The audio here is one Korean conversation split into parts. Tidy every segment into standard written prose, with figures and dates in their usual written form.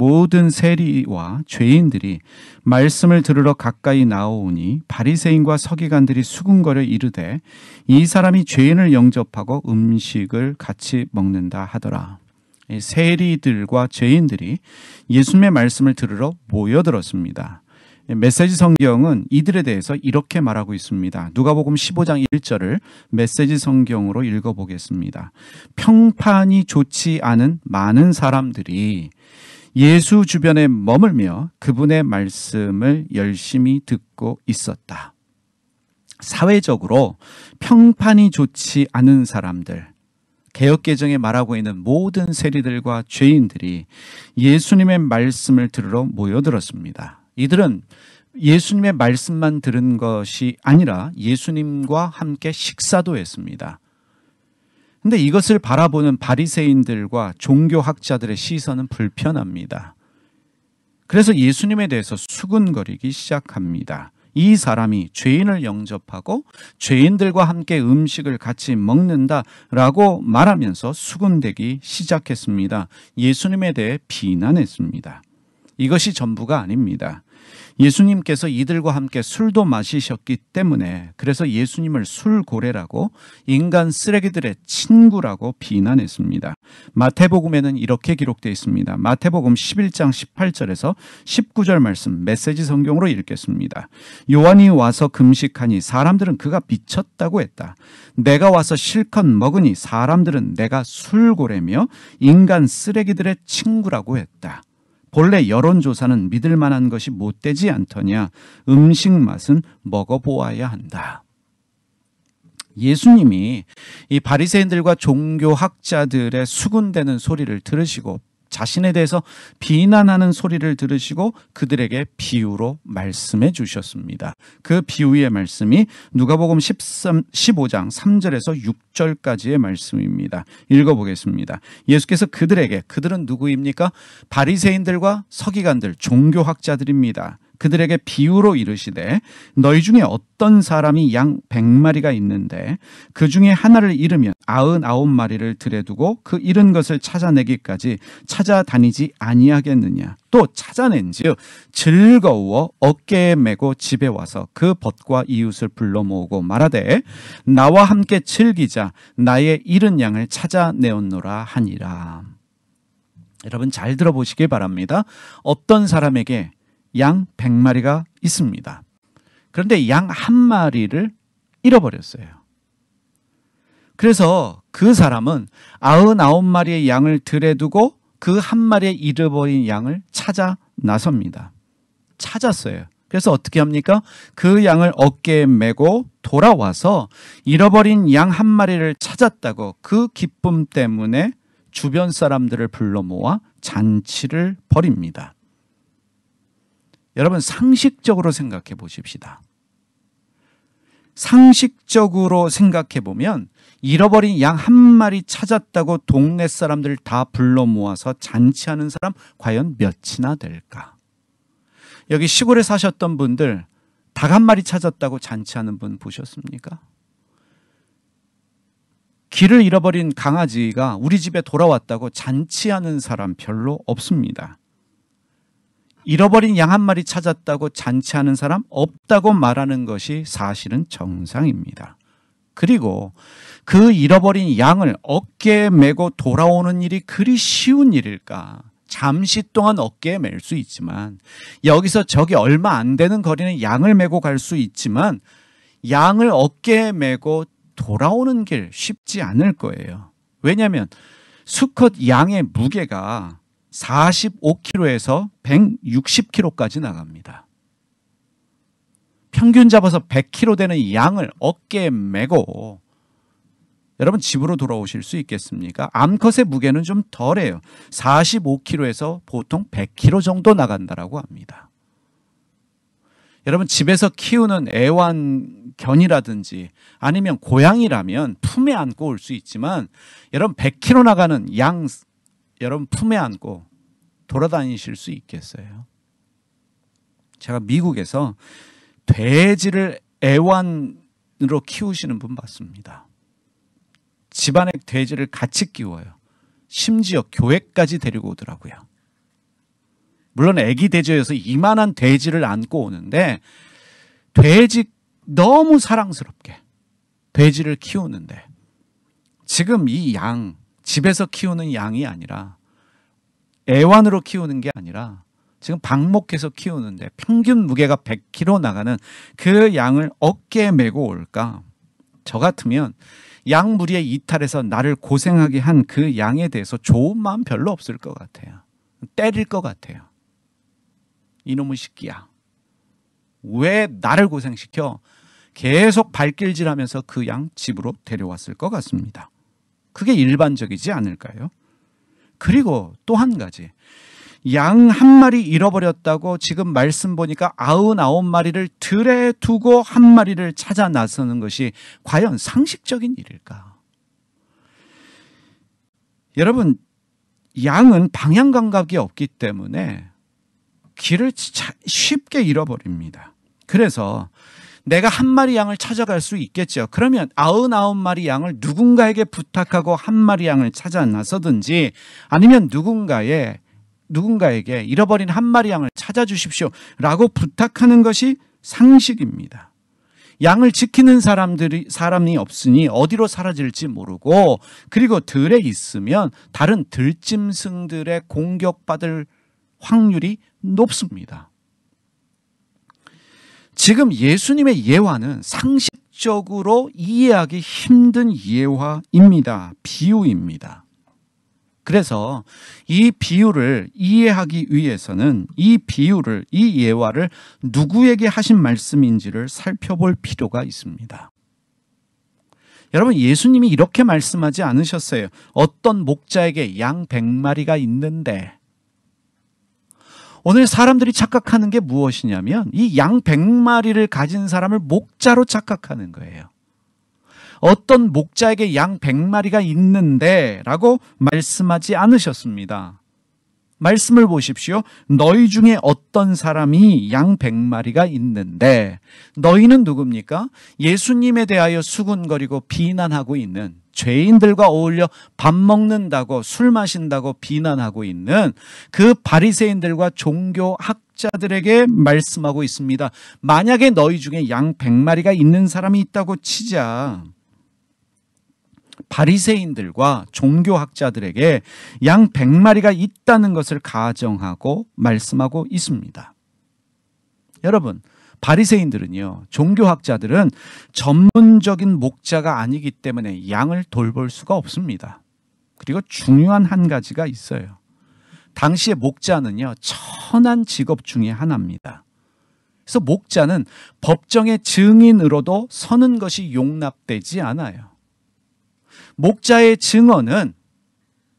모든 세리와 죄인들이 말씀을 들으러 가까이 나오니 바리새인과 서기관들이 수군거려 이르되 이 사람이 죄인을 영접하고 음식을 같이 먹는다 하더라. 세리들과 죄인들이 예수님의 말씀을 들으러 모여들었습니다. 메시지 성경은 이들에 대해서 이렇게 말하고 있습니다. 누가복음 15장 1절을 메시지 성경으로 읽어보겠습니다. 평판이 좋지 않은 많은 사람들이 예수 주변에 머물며 그분의 말씀을 열심히 듣고 있었다. 사회적으로 평판이 좋지 않은 사람들, 개역개정에 말하고 있는 모든 세리들과 죄인들이 예수님의 말씀을 들으러 모여들었습니다. 이들은 예수님의 말씀만 들은 것이 아니라 예수님과 함께 식사도 했습니다. 근데 이것을 바라보는 바리새인들과 종교학자들의 시선은 불편합니다. 그래서 예수님에 대해서 수군거리기 시작합니다. 이 사람이 죄인을 영접하고 죄인들과 함께 음식을 같이 먹는다라고 말하면서 수군대기 시작했습니다. 예수님에 대해 비난했습니다. 이것이 전부가 아닙니다. 예수님께서 이들과 함께 술도 마시셨기 때문에 그래서 예수님을 술고래라고 인간 쓰레기들의 친구라고 비난했습니다. 마태복음에는 이렇게 기록되어 있습니다. 마태복음 11장 18절에서 19절 말씀 메시지 성경으로 읽겠습니다. 요한이 와서 금식하니 사람들은 그가 미쳤다고 했다. 내가 와서 실컷 먹으니 사람들은 내가 술고래며 인간 쓰레기들의 친구라고 했다. 본래 여론조사는 믿을 만한 것이 못되지 않더냐. 음식 맛은 먹어보아야 한다. 예수님이 이 바리새인들과 종교학자들의 수군대는 소리를 들으시고 자신에 대해서 비난하는 소리를 들으시고 그들에게 비유로 말씀해 주셨습니다. 그 비유의 말씀이 누가복음 15장 3절에서 6절까지의 말씀입니다. 읽어보겠습니다. 예수께서 그들에게, 그들은 누구입니까? 바리새인들과 서기관들, 종교학자들입니다. 그들에게 비유로 이르시되 너희 중에 어떤 사람이 양 100마리가 있는데 그 중에 하나를 잃으면 99마리를 들여두고 그 잃은 것을 찾아내기까지 찾아다니지 아니하겠느냐. 또 찾아낸즉 즐거워 어깨에 메고 집에 와서 그 벗과 이웃을 불러 모으고 말하되 나와 함께 즐기자 나의 잃은 양을 찾아내었노라 하니라. 여러분 잘 들어보시기 바랍니다. 어떤 사람에게 양 100마리가 있습니다. 그런데 양 한 마리를 잃어버렸어요. 그래서 그 사람은 99마리의 양을 들여두고 그 한 마리의 잃어버린 양을 찾아 나섭니다. 찾았어요. 그래서 어떻게 합니까? 그 양을 어깨에 메고 돌아와서 잃어버린 양 한 마리를 찾았다고 그 기쁨 때문에 주변 사람들을 불러 모아 잔치를 벌입니다. 여러분 상식적으로 생각해 보십시다. 상식적으로 생각해 보면 잃어버린 양 한 마리 찾았다고 동네 사람들 다 불러 모아서 잔치하는 사람 과연 몇이나 될까? 여기 시골에 사셨던 분들 닭 한 마리 찾았다고 잔치하는 분 보셨습니까? 길을 잃어버린 강아지가 우리 집에 돌아왔다고 잔치하는 사람 별로 없습니다. 잃어버린 양 한 마리 찾았다고 잔치하는 사람 없다고 말하는 것이 사실은 정상입니다. 그리고 그 잃어버린 양을 어깨에 메고 돌아오는 일이 그리 쉬운 일일까? 잠시 동안 어깨에 멜 수 있지만 여기서 저기 얼마 안 되는 거리는 양을 메고 갈 수 있지만 양을 어깨에 메고 돌아오는 길 쉽지 않을 거예요. 왜냐하면 수컷 양의 무게가 45kg에서 160kg까지 나갑니다. 평균 잡아서 100kg 되는 양을 어깨에 메고 여러분 집으로 돌아오실 수 있겠습니까? 암컷의 무게는 좀 덜해요. 45kg에서 보통 100kg 정도 나간다라고 합니다. 여러분 집에서 키우는 애완견이라든지 아니면 고양이라면 품에 안고 올 수 있지만 여러분 100kg 나가는 양 여러분 품에 안고 돌아다니실 수 있겠어요? 제가 미국에서 돼지를 애완으로 키우시는 분 봤습니다. 집안에 돼지를 같이 키워요. 심지어 교회까지 데리고 오더라고요. 물론 아기 돼지여서 이만한 돼지를 안고 오는데 돼지 너무 사랑스럽게 돼지를 키우는데 지금 이 양 집에서 키우는 양이 아니라 애완으로 키우는 게 아니라 지금 방목해서 키우는데 평균 무게가 100kg 나가는 그 양을 어깨에 메고 올까? 저 같으면 양 무리에 이탈해서 나를 고생하게 한 그 양에 대해서 좋은 마음 별로 없을 것 같아요. 때릴 것 같아요. 이놈의 새끼야. 왜 나를 고생시켜? 계속 발길질하면서 그 양 집으로 데려왔을 것 같습니다. 그게 일반적이지 않을까요? 그리고 또 한 가지. 양 한 마리 잃어버렸다고 지금 말씀 보니까 99마리를 들에 두고 한 마리를 찾아 나서는 것이 과연 상식적인 일일까? 여러분, 양은 방향 감각이 없기 때문에 길을 쉽게 잃어버립니다. 그래서 내가 한 마리 양을 찾아갈 수 있겠죠. 그러면 99마리 양을 누군가에게 부탁하고 한 마리 양을 찾아 나서든지 아니면 누군가에게 잃어버린 한 마리 양을 찾아주십시오 라고 부탁하는 것이 상식입니다. 양을 지키는 사람이 없으니 어디로 사라질지 모르고 그리고 들에 있으면 다른 들짐승들의 공격받을 확률이 높습니다. 지금 예수님의 예화는 상식적으로 이해하기 힘든 예화입니다. 비유입니다. 그래서 이 비유를 이해하기 위해서는 이 예화를 누구에게 하신 말씀인지를 살펴볼 필요가 있습니다. 여러분, 예수님이 이렇게 말씀하지 않으셨어요. 어떤 목자에게 양 100마리가 있는데, 오늘 사람들이 착각하는 게 무엇이냐면 이 양 100마리를 가진 사람을 목자로 착각하는 거예요. 어떤 목자에게 양 100마리가 있는데 라고 말씀하지 않으셨습니다. 말씀을 보십시오. 너희 중에 어떤 사람이 양 100마리가 있는데, 너희는 누굽니까? 예수님에 대하여 수군거리고 비난하고 있는, 죄인들과 어울려 밥 먹는다고 술 마신다고 비난하고 있는 그 바리새인들과 종교학자들에게 말씀하고 있습니다. 만약에 너희 중에 양 100마리가 있는 사람이 있다고 치자. 바리새인들과 종교학자들에게 양 100마리가 있다는 것을 가정하고 말씀하고 있습니다. 여러분, 바리새인들은요, 종교학자들은 전문적인 목자가 아니기 때문에 양을 돌볼 수가 없습니다. 그리고 중요한 한 가지가 있어요. 당시의 목자는요, 천한 직업 중에 하나입니다. 그래서 목자는 법정의 증인으로도 서는 것이 용납되지 않아요. 목자의 증언은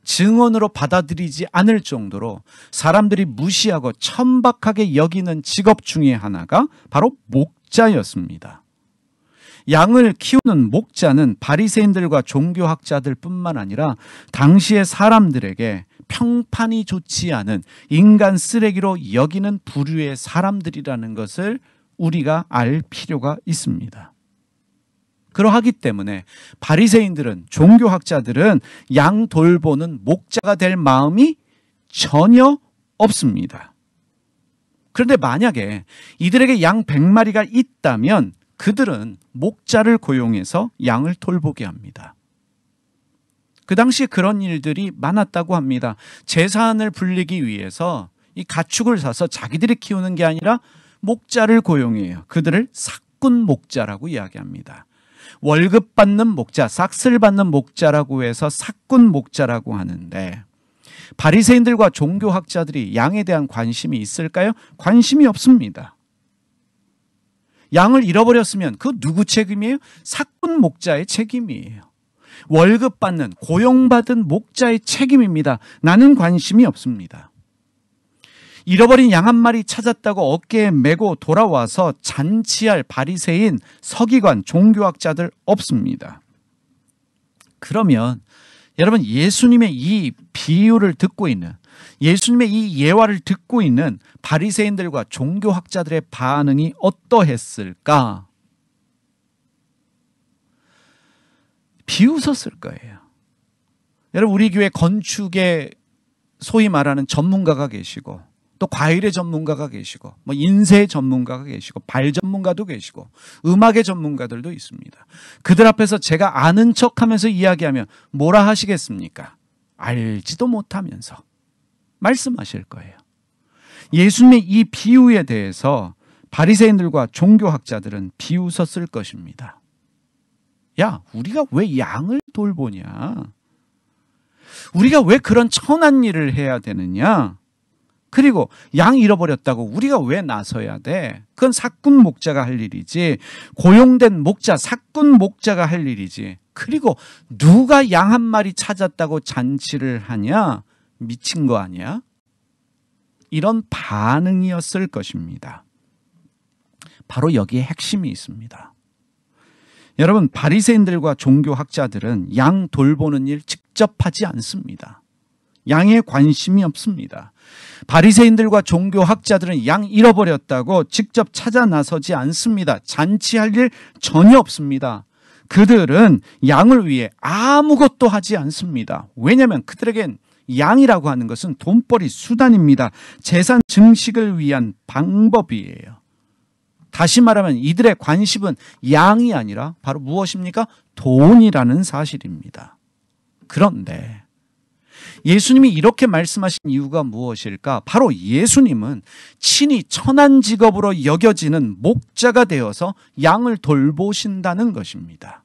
증언으로 받아들이지 않을 정도로 사람들이 무시하고 천박하게 여기는 직업 중에 하나가 바로 목자였습니다. 양을 키우는 목자는 바리새인들과 종교학자들 뿐만 아니라 당시의 사람들에게 평판이 좋지 않은 인간 쓰레기로 여기는 부류의 사람들이라는 것을 우리가 알 필요가 있습니다. 그러하기 때문에 바리새인들은, 종교학자들은 양 돌보는 목자가 될 마음이 전혀 없습니다. 그런데 만약에 이들에게 양 100마리가 있다면 그들은 목자를 고용해서 양을 돌보게 합니다. 그 당시에 그런 일들이 많았다고 합니다. 재산을 불리기 위해서 이 가축을 사서 자기들이 키우는 게 아니라 목자를 고용해요. 그들을 삭군 목자라고 이야기합니다. 월급 받는 목자, 싹쓸 받는 목자라고 해서 삭군 목자라고 하는데, 바리새인들과 종교학자들이 양에 대한 관심이 있을까요? 관심이 없습니다. 양을 잃어버렸으면 그 누구 책임이에요? 삭군 목자의 책임이에요. 월급 받는, 고용받은 목자의 책임입니다. 나는 관심이 없습니다. 잃어버린 양 한 마리 찾았다고 어깨에 메고 돌아와서 잔치할 바리새인, 서기관, 종교학자들 없습니다. 그러면 여러분, 예수님의 이 비유를 듣고 있는, 예수님의 이 예화를 듣고 있는 바리새인들과 종교학자들의 반응이 어떠했을까? 비웃었을 거예요. 여러분, 우리 교회 건축에 소위 말하는 전문가가 계시고 또 과일의 전문가가 계시고 뭐 인쇄의 전문가가 계시고 발 전문가도 계시고 음악의 전문가들도 있습니다. 그들 앞에서 제가 아는 척하면서 이야기하면 뭐라 하시겠습니까? 알지도 못하면서 말씀하실 거예요. 예수님의 이 비유에 대해서 바리새인들과 종교학자들은 비웃었을 것입니다. 야, 우리가 왜 양을 돌보냐? 우리가 왜 그런 천한 일을 해야 되느냐? 그리고 양 잃어버렸다고 우리가 왜 나서야 돼? 그건 사꾼 목자가 할 일이지. 고용된 목자, 사꾼 목자가 할 일이지. 그리고 누가 양 한 마리 찾았다고 잔치를 하냐? 미친 거 아니야? 이런 반응이었을 것입니다. 바로 여기에 핵심이 있습니다. 여러분, 바리새인들과 종교학자들은 양 돌보는 일 직접 하지 않습니다. 양에 관심이 없습니다. 바리새인들과 종교학자들은 양 잃어버렸다고 직접 찾아 나서지 않습니다. 잔치할 일 전혀 없습니다. 그들은 양을 위해 아무것도 하지 않습니다. 왜냐하면 그들에겐 양이라고 하는 것은 돈벌이 수단입니다. 재산 증식을 위한 방법이에요. 다시 말하면 이들의 관심은 양이 아니라 바로 무엇입니까? 돈이라는 사실입니다. 그런데 예수님이 이렇게 말씀하신 이유가 무엇일까? 바로 예수님은 친히 천한 직업으로 여겨지는 목자가 되어서 양을 돌보신다는 것입니다.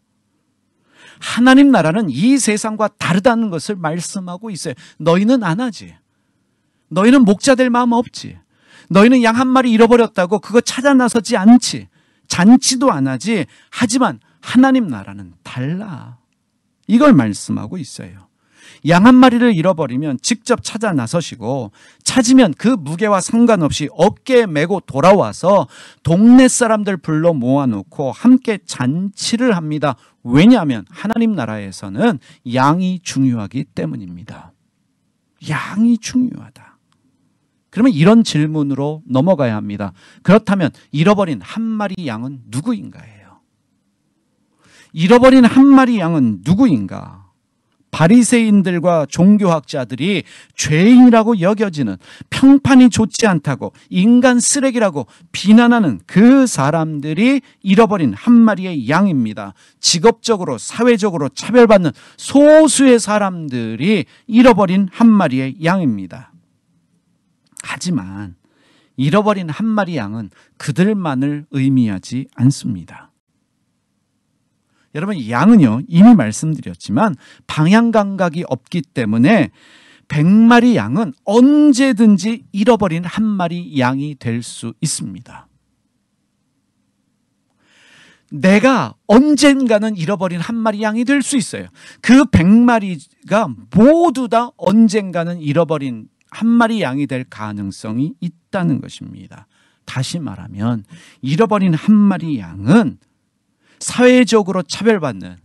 하나님 나라는 이 세상과 다르다는 것을 말씀하고 있어요. 너희는 안 하지. 너희는 목자 될 마음 없지. 너희는 양 한 마리 잃어버렸다고 그거 찾아 나서지 않지. 잔치도 안 하지. 하지만 하나님 나라는 달라. 이걸 말씀하고 있어요. 양 한 마리를 잃어버리면 직접 찾아 나서시고 찾으면 그 무게와 상관없이 어깨에 메고 돌아와서 동네 사람들 불러 모아놓고 함께 잔치를 합니다. 왜냐하면 하나님 나라에서는 양이 중요하기 때문입니다. 양이 중요하다. 그러면 이런 질문으로 넘어가야 합니다. 그렇다면 잃어버린 한 마리 양은 누구인가예요? 잃어버린 한 마리 양은 누구인가? 바리새인들과 종교학자들이 죄인이라고 여겨지는, 평판이 좋지 않다고 인간 쓰레기라고 비난하는 그 사람들이 잃어버린 한 마리의 양입니다. 직업적으로 사회적으로 차별받는 소수의 사람들이 잃어버린 한 마리의 양입니다. 하지만 잃어버린 한 마리 양은 그들만을 의미하지 않습니다. 여러분, 양은요, 이미 말씀드렸지만 방향 감각이 없기 때문에 100마리 양은 언제든지 잃어버린 한 마리 양이 될 수 있습니다. 내가 언젠가는 잃어버린 한 마리 양이 될 수 있어요. 그 100마리가 모두 다 언젠가는 잃어버린 한 마리 양이 될 가능성이 있다는 것입니다. 다시 말하면 잃어버린 한 마리 양은 사회적으로 차별받는,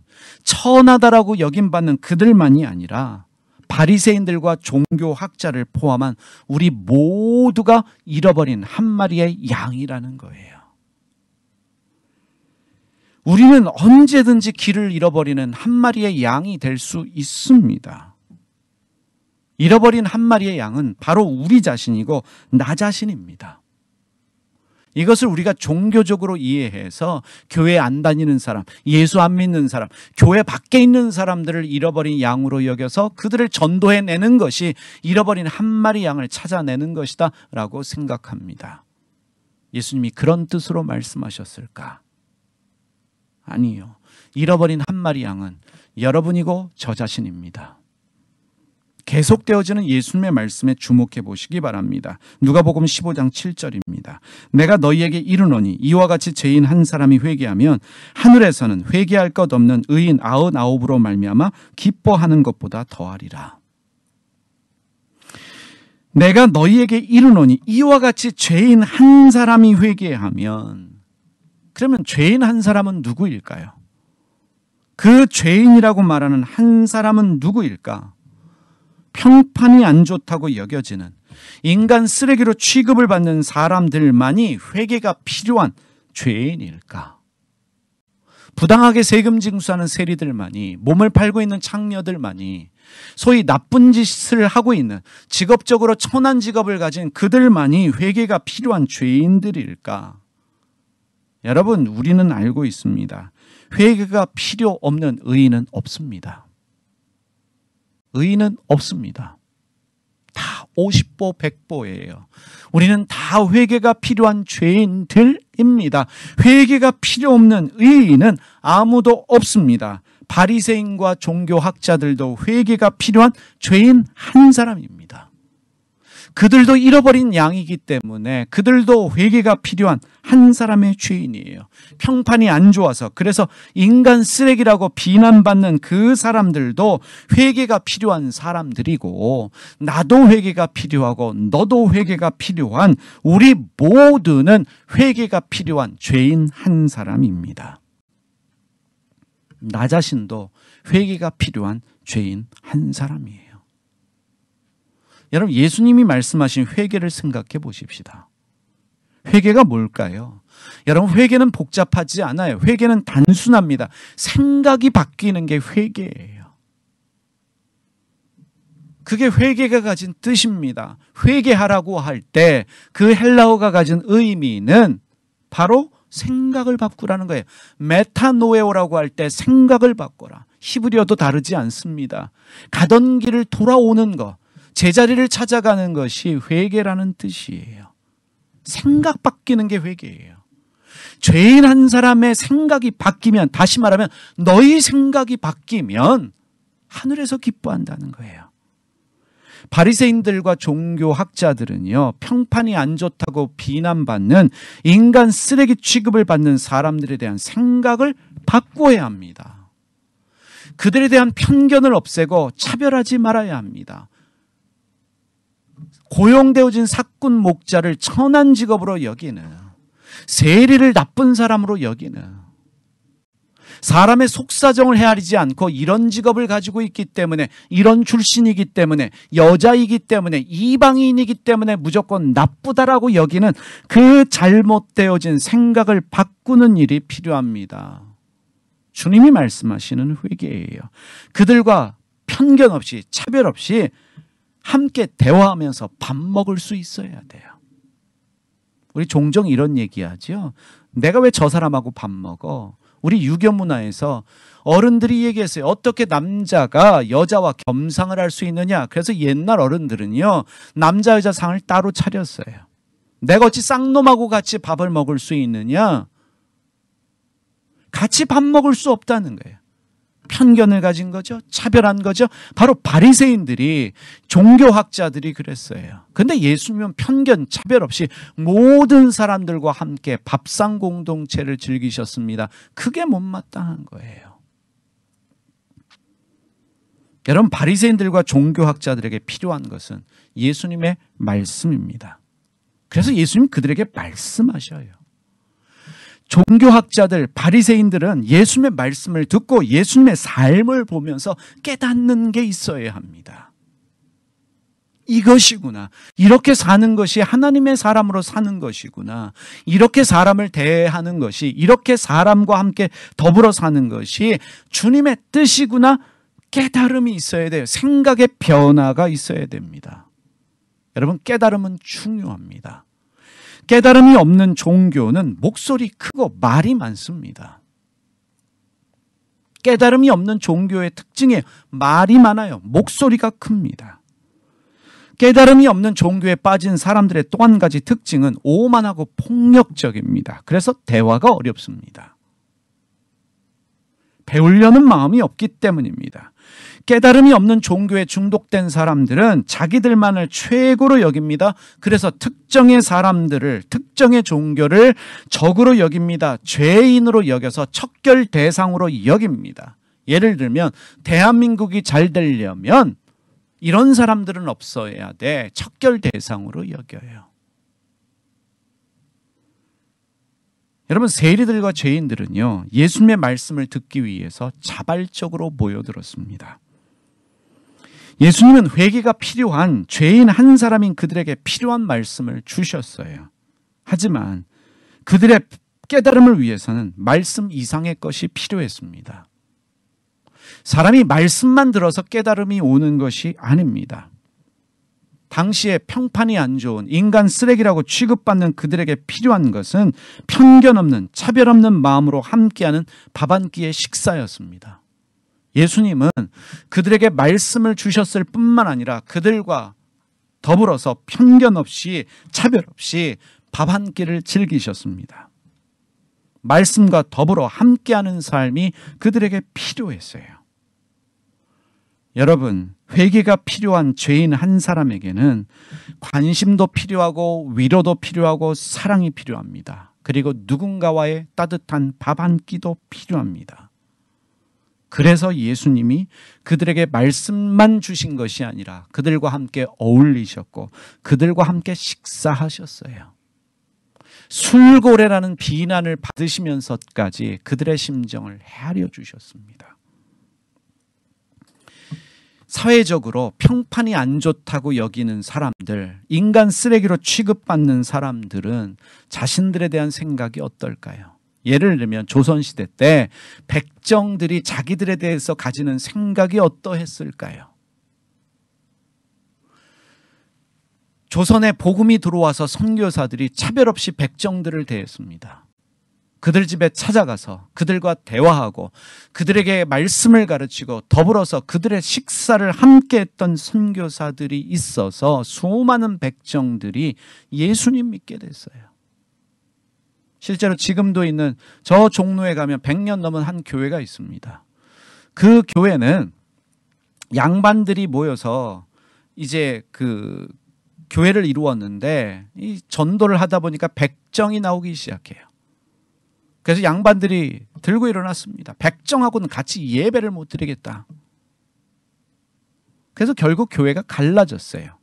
천하다라고 여김받는 그들만이 아니라 바리새인들과 종교학자를 포함한 우리 모두가 잃어버린 한 마리의 양이라는 거예요. 우리는 언제든지 길을 잃어버리는 한 마리의 양이 될 수 있습니다. 잃어버린 한 마리의 양은 바로 우리 자신이고 나 자신입니다. 이것을 우리가 종교적으로 이해해서 교회 안 다니는 사람, 예수 안 믿는 사람, 교회 밖에 있는 사람들을 잃어버린 양으로 여겨서 그들을 전도해내는 것이 잃어버린 한 마리 양을 찾아내는 것이다 라고 생각합니다. 예수님이 그런 뜻으로 말씀하셨을까? 아니요. 잃어버린 한 마리 양은 여러분이고 저 자신입니다. 계속되어지는 예수님의 말씀에 주목해 보시기 바랍니다. 누가복음 15장 7절입니다. 내가 너희에게 이르노니 이와 같이 죄인 한 사람이 회개하면 하늘에서는 회개할 것 없는 의인 99으로 말미암아 기뻐하는 것보다 더하리라. 내가 너희에게 이르노니 이와 같이 죄인 한 사람이 회개하면, 그러면 죄인 한 사람은 누구일까요? 그 죄인이라고 말하는 한 사람은 누구일까? 평판이 안 좋다고 여겨지는, 인간 쓰레기로 취급을 받는 사람들만이 회개가 필요한 죄인일까? 부당하게 세금 징수하는 세리들만이, 몸을 팔고 있는 창녀들만이, 소위 나쁜 짓을 하고 있는 직업적으로 천한 직업을 가진 그들만이 회개가 필요한 죄인들일까? 여러분, 우리는 알고 있습니다. 회개가 필요 없는 의인은 없습니다. 의인은 없습니다. 다 50보 100보예요. 우리는 다 회개가 필요한 죄인들입니다. 회개가 필요 없는 의인은 아무도 없습니다. 바리새인과 종교학자들도 회개가 필요한 죄인 한 사람입니다. 그들도 잃어버린 양이기 때문에 그들도 회개가 필요한 한 사람의 죄인이에요. 평판이 안 좋아서, 그래서 인간 쓰레기라고 비난받는 그 사람들도 회개가 필요한 사람들이고, 나도 회개가 필요하고 너도 회개가 필요한, 우리 모두는 회개가 필요한 죄인 한 사람입니다. 나 자신도 회개가 필요한 죄인 한 사람이에요. 여러분, 예수님이 말씀하신 회개를 생각해 보십시다. 회개가 뭘까요? 여러분, 회개는 복잡하지 않아요. 회개는 단순합니다. 생각이 바뀌는 게 회개예요. 그게 회개가 가진 뜻입니다. 회개하라고 할 때 그 헬라어가 가진 의미는 바로 생각을 바꾸라는 거예요. 메타노에오라고 할 때 생각을 바꿔라. 히브리어도 다르지 않습니다. 가던 길을 돌아오는 것, 제자리를 찾아가는 것이 회개라는 뜻이에요. 생각 바뀌는 게 회개예요. 죄인 한 사람의 생각이 바뀌면, 다시 말하면 너희 생각이 바뀌면 하늘에서 기뻐한다는 거예요. 바리새인들과 종교학자들은요, 평판이 안 좋다고 비난받는 인간 쓰레기 취급을 받는 사람들에 대한 생각을 바꿔야 합니다. 그들에 대한 편견을 없애고 차별하지 말아야 합니다. 고용되어진 사꾼 목자를 천한 직업으로 여기는, 세리를 나쁜 사람으로 여기는, 사람의 속사정을 헤아리지 않고 이런 직업을 가지고 있기 때문에, 이런 출신이기 때문에, 여자이기 때문에, 이방인이기 때문에 무조건 나쁘다라고 여기는 그 잘못되어진 생각을 바꾸는 일이 필요합니다. 주님이 말씀하시는 회개예요. 그들과 편견 없이, 차별 없이 함께 대화하면서 밥 먹을 수 있어야 돼요. 우리 종종 이런 얘기하죠. 내가 왜 저 사람하고 밥 먹어? 우리 유교 문화에서 어른들이 얘기했어요. 어떻게 남자가 여자와 겸상을 할 수 있느냐? 그래서 옛날 어른들은요, 남자 여자 상을 따로 차렸어요. 내가 어찌 쌍놈하고 같이 밥을 먹을 수 있느냐? 같이 밥 먹을 수 없다는 거예요. 편견을 가진 거죠. 차별한 거죠. 바로 바리새인들이, 종교학자들이 그랬어요. 근데 예수님은 편견, 차별 없이 모든 사람들과 함께 밥상 공동체를 즐기셨습니다. 그게 못마땅한 거예요. 여러분, 바리새인들과 종교학자들에게 필요한 것은 예수님의 말씀입니다. 그래서 예수님 그들에게 말씀하셔요. 종교학자들, 바리새인들은 예수님의 말씀을 듣고 예수님의 삶을 보면서 깨닫는 게 있어야 합니다. 이것이구나. 이렇게 사는 것이 하나님의 사람으로 사는 것이구나. 이렇게 사람을 대하는 것이, 이렇게 사람과 함께 더불어 사는 것이 주님의 뜻이구나. 깨달음이 있어야 돼요. 생각의 변화가 있어야 됩니다. 여러분, 깨달음은 중요합니다. 깨달음이 없는 종교는 목소리 크고 말이 많습니다. 깨달음이 없는 종교의 특징이에요. 말이 많아요. 목소리가 큽니다. 깨달음이 없는 종교에 빠진 사람들의 또 한 가지 특징은 오만하고 폭력적입니다. 그래서 대화가 어렵습니다. 배우려는 마음이 없기 때문입니다. 깨달음이 없는 종교에 중독된 사람들은 자기들만을 최고로 여깁니다. 그래서 특정의 사람들을, 특정의 종교를 적으로 여깁니다. 죄인으로 여겨서 척결 대상으로 여깁니다. 예를 들면 대한민국이 잘 되려면 이런 사람들은 없어야 돼. 척결 대상으로 여겨요. 여러분, 세리들과 죄인들은요, 예수님의 말씀을 듣기 위해서 자발적으로 모여들었습니다. 예수님은 회개가 필요한 죄인 한 사람인 그들에게 필요한 말씀을 주셨어요. 하지만 그들의 깨달음을 위해서는 말씀 이상의 것이 필요했습니다. 사람이 말씀만 들어서 깨달음이 오는 것이 아닙니다. 당시에 평판이 안 좋은 인간 쓰레기라고 취급받는 그들에게 필요한 것은 편견 없는 차별 없는 마음으로 함께하는 밥 한 끼의 식사였습니다. 예수님은 그들에게 말씀을 주셨을 뿐만 아니라 그들과 더불어서 편견 없이 차별 없이 밥 한 끼를 즐기셨습니다. 말씀과 더불어 함께하는 삶이 그들에게 필요했어요. 여러분, 회개가 필요한 죄인 한 사람에게는 관심도 필요하고 위로도 필요하고 사랑이 필요합니다. 그리고 누군가와의 따뜻한 밥 한 끼도 필요합니다. 그래서 예수님이 그들에게 말씀만 주신 것이 아니라 그들과 함께 어울리셨고 그들과 함께 식사하셨어요. 술고래라는 비난을 받으시면서까지 그들의 심정을 헤아려 주셨습니다. 사회적으로 평판이 안 좋다고 여기는 사람들, 인간 쓰레기로 취급받는 사람들은 자신들에 대한 생각이 어떨까요? 예를 들면 조선시대 때 백정들이 자기들에 대해서 가지는 생각이 어떠했을까요? 조선에 복음이 들어와서 선교사들이 차별 없이 백정들을 대했습니다. 그들 집에 찾아가서 그들과 대화하고 그들에게 말씀을 가르치고 더불어서 그들의 식사를 함께 했던 선교사들이 있어서 수많은 백정들이 예수님 믿게 됐어요. 실제로 지금도 있는 저 종로에 가면 100년 넘은 한 교회가 있습니다. 그 교회는 양반들이 모여서 이제 그 교회를 이루었는데 이 전도를 하다 보니까 백정이 나오기 시작해요. 그래서 양반들이 들고 일어났습니다. 백정하고는 같이 예배를 못 드리겠다. 그래서 결국 교회가 갈라졌어요.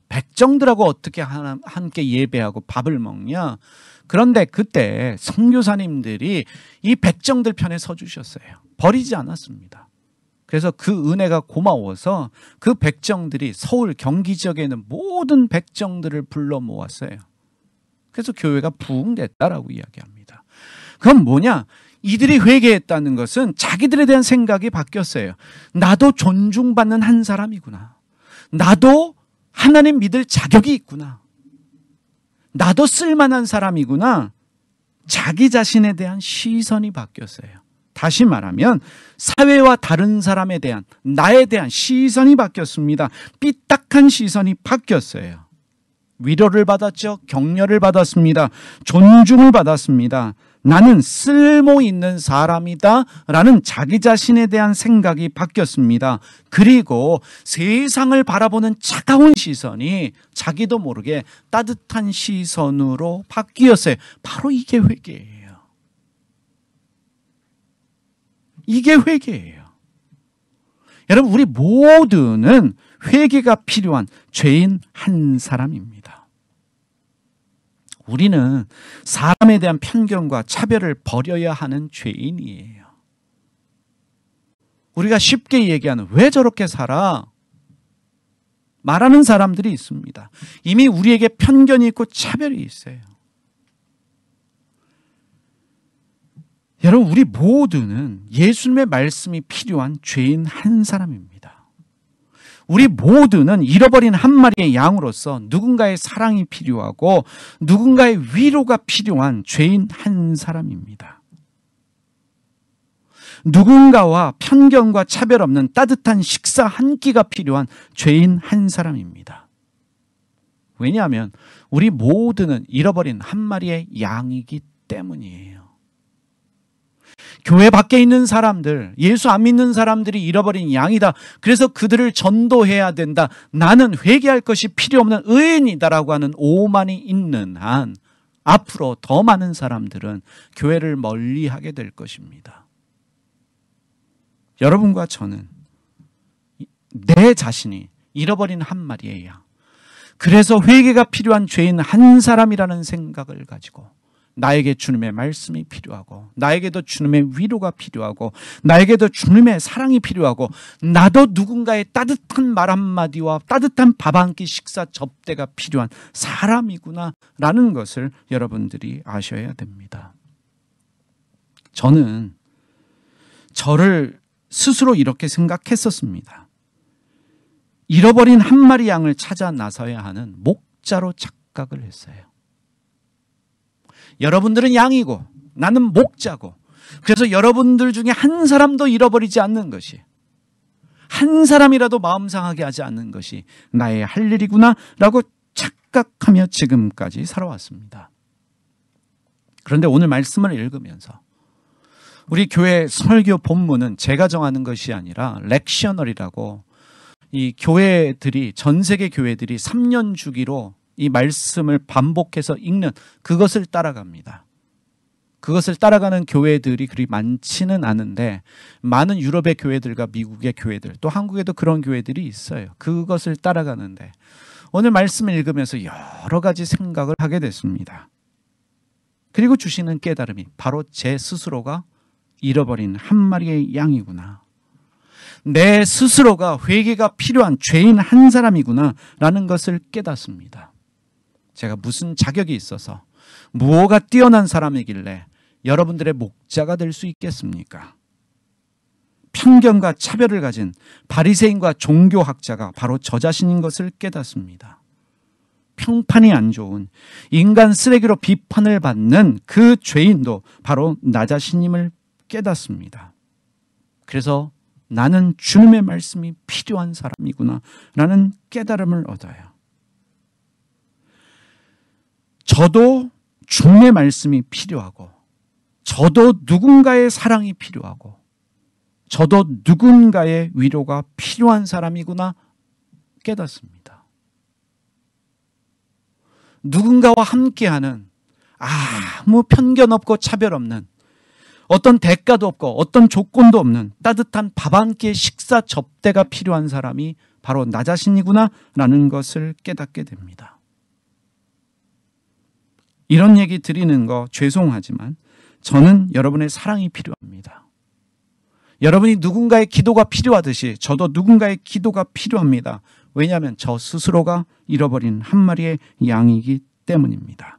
백정들하고 어떻게 함께 예배하고 밥을 먹냐? 그런데 그때 선교사님들이 이 백정들 편에 서주셨어요. 버리지 않았습니다. 그래서 그 은혜가 고마워서 그 백정들이 서울 경기 지역에 있는 모든 백정들을 불러 모았어요. 그래서 교회가 부흥됐다라고 이야기합니다. 그럼 뭐냐? 이들이 회개했다는 것은 자기들에 대한 생각이 바뀌었어요. 나도 존중받는 한 사람이구나. 나도 하나님 믿을 자격이 있구나. 나도 쓸만한 사람이구나. 자기 자신에 대한 시선이 바뀌었어요. 다시 말하면 사회와 다른 사람에 대한 나에 대한 시선이 바뀌었습니다. 삐딱한 시선이 바뀌었어요. 위로를 받았죠. 격려를 받았습니다. 존중을 받았습니다. 나는 쓸모 있는 사람이다 라는 자기 자신에 대한 생각이 바뀌었습니다. 그리고 세상을 바라보는 차가운 시선이 자기도 모르게 따뜻한 시선으로 바뀌었어요. 바로 이게 회개예요. 이게 회개예요. 여러분, 우리 모두는 회개가 필요한 죄인 한 사람입니다. 우리는 사람에 대한 편견과 차별을 버려야 하는 죄인이에요. 우리가 쉽게 얘기하는 왜 저렇게 살아? 말하는 사람들이 있습니다. 이미 우리에게 편견이 있고 차별이 있어요. 여러분, 우리 모두는 예수님의 말씀이 필요한 죄인 한 사람입니다. 우리 모두는 잃어버린 한 마리의 양으로서 누군가의 사랑이 필요하고 누군가의 위로가 필요한 죄인 한 사람입니다. 누군가와 편견과 차별 없는 따뜻한 식사 한 끼가 필요한 죄인 한 사람입니다. 왜냐하면 우리 모두는 잃어버린 한 마리의 양이기 때문이에요. 교회 밖에 있는 사람들, 예수 안 믿는 사람들이 잃어버린 양이다. 그래서 그들을 전도해야 된다. 나는 회개할 것이 필요 없는 의인이다라고 하는 오만이 있는 한 앞으로 더 많은 사람들은 교회를 멀리하게 될 것입니다. 여러분과 저는 내 자신이 잃어버린 한 마리의 양, 그래서 회개가 필요한 죄인 한 사람이라는 생각을 가지고 나에게 주님의 말씀이 필요하고, 나에게도 주님의 위로가 필요하고, 나에게도 주님의 사랑이 필요하고, 나도 누군가의 따뜻한 말 한마디와 따뜻한 밥 한 끼 식사 접대가 필요한 사람이구나 라는 것을 여러분들이 아셔야 됩니다. 저는 저를 스스로 이렇게 생각했었습니다. 잃어버린 한 마리 양을 찾아 나서야 하는 목자로 착각을 했어요. 여러분들은 양이고 나는 목자고, 그래서 여러분들 중에 한 사람도 잃어버리지 않는 것이, 한 사람이라도 마음 상하게 하지 않는 것이 나의 할 일이구나 라고 착각하며 지금까지 살아왔습니다. 그런데 오늘 말씀을 읽으면서 우리 교회 설교 본문은 제가 정하는 것이 아니라 렉셔널이라고, 이 교회들이, 전 세계 교회들이 3년 주기로 이 말씀을 반복해서 읽는, 그것을 따라갑니다. 그것을 따라가는 교회들이 그리 많지는 않은데, 많은 유럽의 교회들과 미국의 교회들, 또 한국에도 그런 교회들이 있어요. 그것을 따라가는데 오늘 말씀을 읽으면서 여러 가지 생각을 하게 됐습니다. 그리고 주시는 깨달음이 바로 제 스스로가 잃어버린 한 마리의 양이구나, 내 스스로가 회개가 필요한 죄인 한 사람이구나 라는 것을 깨닫습니다. 제가 무슨 자격이 있어서, 무엇가 뛰어난 사람이길래 여러분들의 목자가 될 수 있겠습니까? 편견과 차별을 가진 바리새인과 종교학자가 바로 저 자신인 것을 깨닫습니다. 평판이 안 좋은 인간 쓰레기로 비판을 받는 그 죄인도 바로 나 자신임을 깨닫습니다. 그래서 나는 주님의 말씀이 필요한 사람이구나 라는 깨달음을 얻어요. 저도 주님의 말씀이 필요하고, 저도 누군가의 사랑이 필요하고, 저도 누군가의 위로가 필요한 사람이구나 깨닫습니다. 누군가와 함께하는, 아무 편견 없고 차별 없는, 어떤 대가도 없고 어떤 조건도 없는 따뜻한 밥 한 끼의 식사 접대가 필요한 사람이 바로 나 자신이구나 라는 것을 깨닫게 됩니다. 이런 얘기 드리는 거 죄송하지만 저는 여러분의 사랑이 필요합니다. 여러분이 누군가의 기도가 필요하듯이 저도 누군가의 기도가 필요합니다. 왜냐하면 저 스스로가 잃어버린 한 마리의 양이기 때문입니다.